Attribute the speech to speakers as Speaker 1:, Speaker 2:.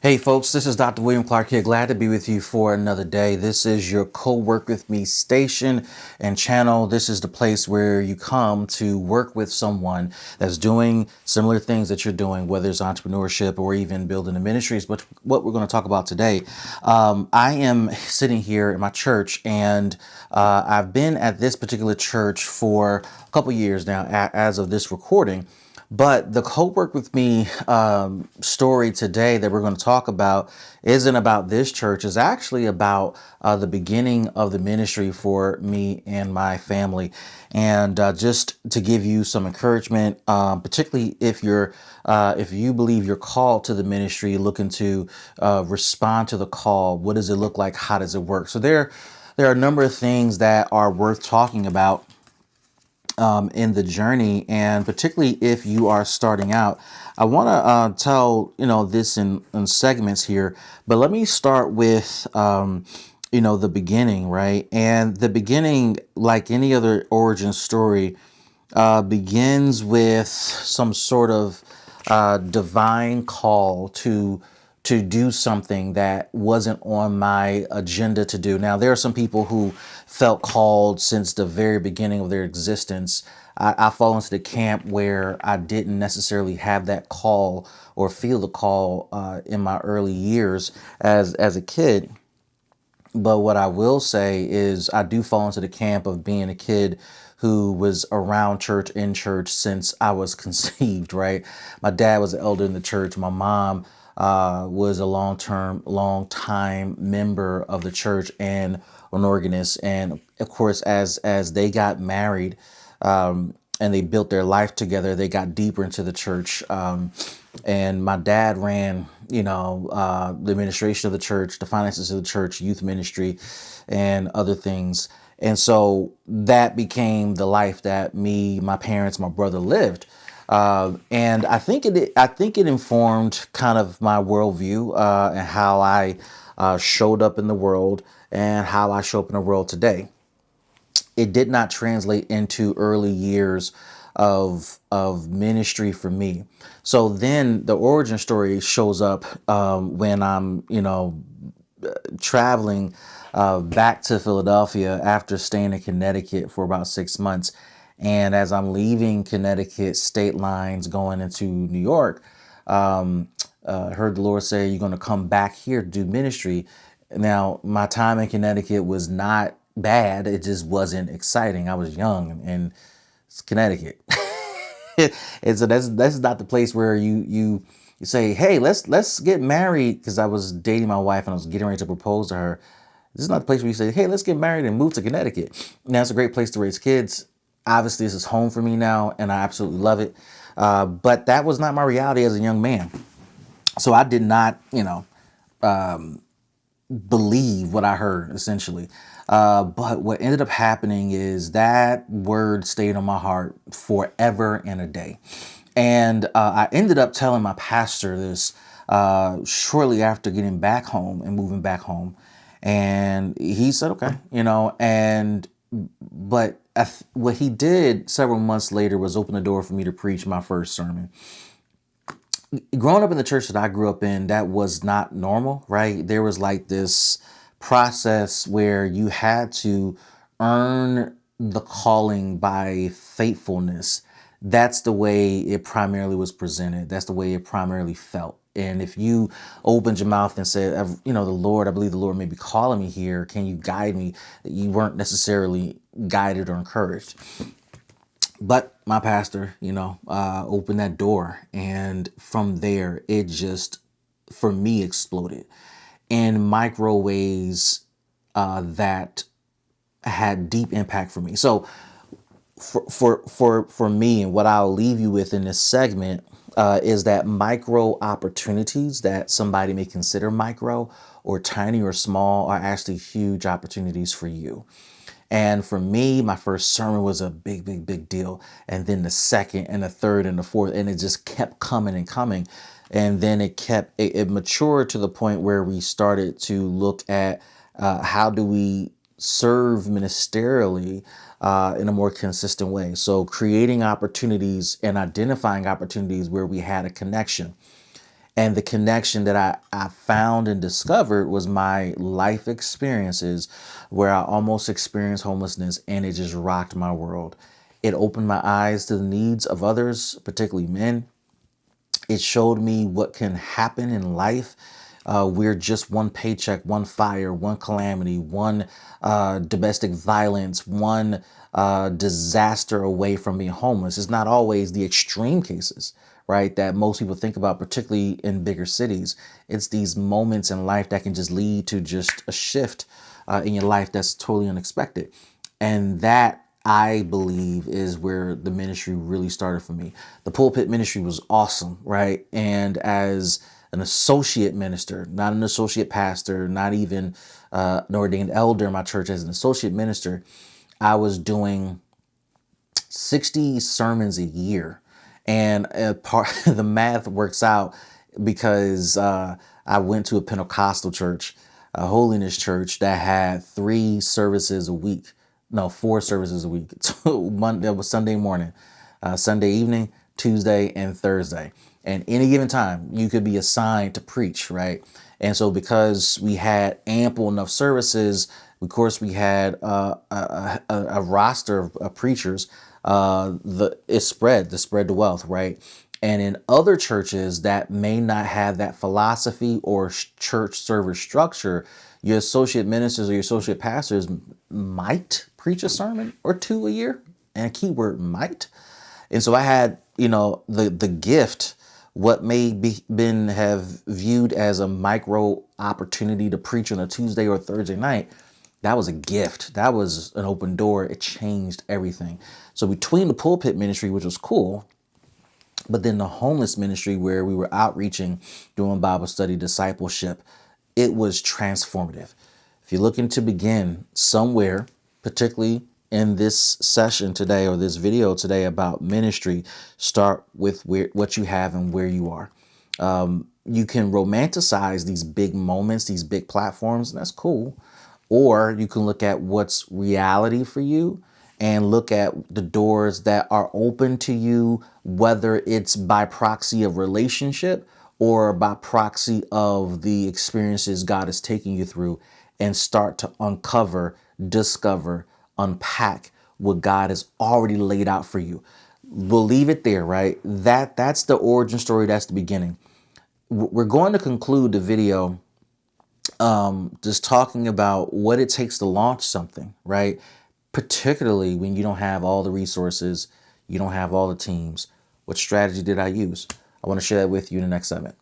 Speaker 1: Hey folks, this is Dr. William Clark here. Glad to be with you for another day. This is your co-work with me station and channel. This is the place where you come to work with someone that's doing similar things that you're doing, whether it's entrepreneurship or even building the ministries. But what we're going to talk about today, I am sitting here in my church, and I've been at this particular church for a couple years now as of this recording. But the co-work with me story today that we're going to talk about isn't about this church. It's actually about the beginning of the ministry for me and my family. And just to give you some encouragement, particularly if you believe you're called to the ministry, looking to respond to the call. What does it look like? How does it work? So there are a number of things that are worth talking about in the journey, and particularly if you are starting out. I want to tell this in segments here, but let me start with the beginning, right? And the beginning, like any other origin story, begins with some sort of divine call to do something that wasn't on my agenda to do. Now, there are some people who felt called since the very beginning of their existence. I fall into the camp where I didn't necessarily have that call or feel the call in my early years as a kid. But what I will say is I do fall into the camp of being a kid who was around church, in church since I was conceived, right? My dad was an elder in the church. My mom was a long time member of the church and an organist. And of course, as they got married, and they built their life together, they got deeper into the church. And my dad ran, the administration of the church, the finances of the church, youth ministry, and other things. And so that became the life that me, my parents, my brother lived. And I think it informed kind of my worldview and how I showed up in the world and how I show up in the world today. It did not translate into early years of ministry for me. So then the origin story shows up when I'm traveling back to Philadelphia after staying in Connecticut for about 6 months. And as I'm leaving Connecticut state lines going into New York, heard the Lord say, "You're going to come back here to do ministry." Now, my time in Connecticut was not bad. It just wasn't exciting. I was young, and it's Connecticut. And so that's not the place where you say, "Hey, let's get married," because I was dating my wife and I was getting ready to propose to her. This is not the place where you say, "Hey, let's get married and move to Connecticut." Now, it's a great place to raise kids. Obviously, this is home for me now, and I absolutely love it. But that was not my reality as a young man. So I did not, believe what I heard, essentially. But what ended up happening is that word stayed on my heart forever and a day. And I ended up telling my pastor this shortly after getting back home and moving back home. And he said, okay, but what he did several months later was open the door for me to preach my first sermon. Growing up in the church that I grew up in, that was not normal, right? There was like this process where you had to earn the calling by faithfulness. That's the way it primarily was presented. That's the way it primarily felt. And if you opened your mouth and said, the Lord, I believe the Lord may be calling me here. Can you guide me? You weren't necessarily guided or encouraged. But my pastor, opened that door. And from there, it just, for me, exploded in micro ways that had deep impact for me. So for me, and what I'll leave you with in this segment is that micro opportunities that somebody may consider micro or tiny or small are actually huge opportunities for you. And for me, my first sermon was a big deal. And then the second and the third and the fourth, and it just kept coming and coming. And then it matured to the point where we started to look at how do we serve ministerially in a more consistent way. So creating opportunities and identifying opportunities where we had a connection. And the connection that I found and discovered was my life experiences where I almost experienced homelessness, and it just rocked my world. It opened my eyes to the needs of others, particularly men. It showed me what can happen in life. We're just one paycheck, one fire, one calamity, one domestic violence, one disaster away from being homeless. It's not always the extreme cases, right, that most people think about, particularly in bigger cities. It's these moments in life that can just lead to just a shift in your life that's totally unexpected. And that, I believe, is where the ministry really started for me. The pulpit ministry was awesome, right? And as an associate minister, not an associate pastor, not even an ordained elder in my church, as an associate minister, I was doing 60 sermons a year. And part the math works out because I went to a Pentecostal church, a holiness church that had 3 services a week. No, 4 services a week. So Monday, that was Sunday morning, Sunday evening, Tuesday, and Thursday. And any given time, you could be assigned to preach, right? And so because we had ample enough services, of course, we had a roster of preachers. The spread the wealth, right? And in other churches that may not have that philosophy or church service structure, your associate ministers or your associate pastors might preach a sermon or two a year, and a keyword might. And so I had, the gift, what may be been have viewed as a micro opportunity to preach on a Tuesday or Thursday night. That was a gift. That was an open door. It changed everything. So between the pulpit ministry, which was cool, but then the homeless ministry where we were outreaching, doing Bible study, discipleship, it was transformative. If you're looking to begin somewhere, particularly in this session today or this video today about ministry, start with what you have and where you are. You can romanticize these big moments, these big platforms, and that's cool. Or you can look at what's reality for you and look at the doors that are open to you, whether it's by proxy of relationship or by proxy of the experiences God is taking you through, and start to uncover, discover, unpack what God has already laid out for you. We'll leave it there, right? That's the origin story. That's the beginning. We're going to conclude the video just talking about what it takes to launch something, right? Particularly when you don't have all the resources, you don't have all the teams. What strategy did I use? I want to share that with you in the next segment.